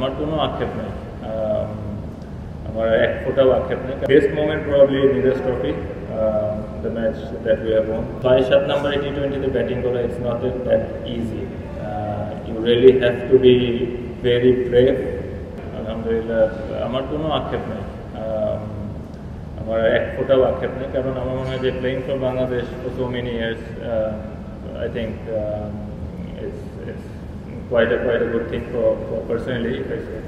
আমার কোনো আক্ষেপ নেই, আমার এক ফোটাও আক্ষেপ নেই। Best moment probably Neeraj trophy, the match that we have won. 6-7 নম্বরে টি20তে ব্যাটিং করা it's not that easy, you really have to be very brave. আলহামদুলিল্লাহ আমার কোনো আক্ষেপ নেই, আমার এক ফোটাও আক্ষেপ নেই, কারণ আমার মনে হয় যে playing for Bangladesh for so many years I think it's quite a good thing for personally if I say.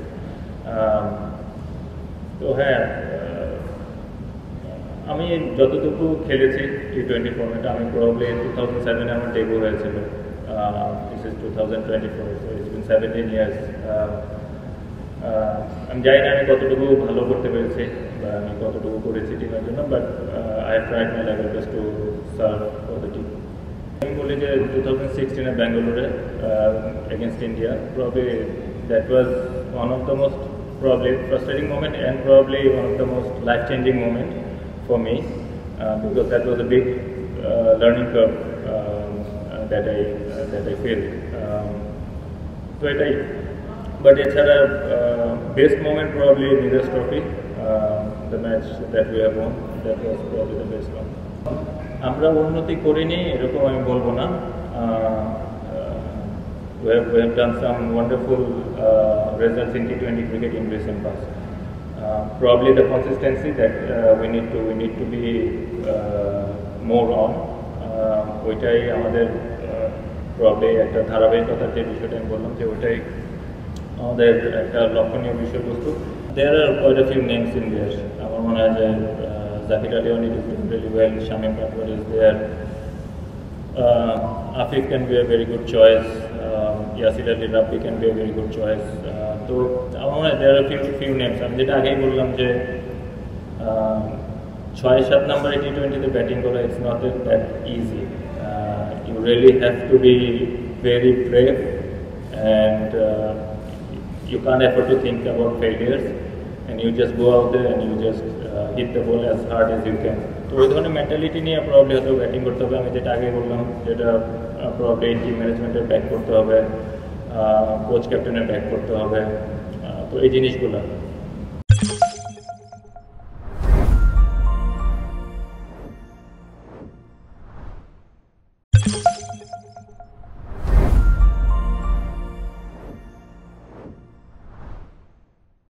তো হ্যাঁ, আমি যতটুকু খেলেছি টি20 ফর্মেটে, আমি প্রবাবলি 2007 আমার ডেবিউ হয়েছিল, this is 2024, so it's been 17 years. আমি জানি না আমি কতটুকু ভালো করতে পেরেছি বা আমি কতটুকু করেছি টিমের জন্য, but I have tried my level best to serve for the team. আমি বলি যে 2016 ব্যাঙ্গালোরে against India, probably that was one of the most probably frustrating moment and probably one of the most life-changing moment for me, because that was a big learning curve that I feel. So এটাই, but এছাড়া best moment probably Neeraj Trophy, the match that we have won, that was probably the best one. আমরা উন্নতি করিনি এরকম আমি বলবো না, we have done some wonderful results in T20 cricket in recent past. Probably the consistency that we need to be more on. ওইটাই আমাদের probably একটা ধারাবাহিকতার যে বিষয়টা আমি বললাম যে ওইটাই আমাদের একটা লক্ষণীয় বিষয়বস্তু। There are quite a few names in there. আমার মনে হয় যে জাকির আলী অনি is doing really well, Shamim Patwar is there, Afif can be a very good choice, Yasir Ali Rabbi can be a very good choice. তো আমার মনে হয় there are few names. আমি যেটা আগেই বললাম যে 6-7 নম্বরে টি20তে ব্যাটিং করা it's not that easy, you really have to be very brave and you can't afford to think about failures and you just go out there and you just hit the ball as hard as you can. তো ওই ধরনের mentality নিয়ে probably হয়তো batting করতে হবে। আমি যেটা আগে বললাম যেটা প্রবাবলি টিম ম্যানেজমেন্টের ব্যাক করতে হবে, কোচ ক্যাপ্টেনের ব্যাক করতে হবে, তো এই জিনিসগুলো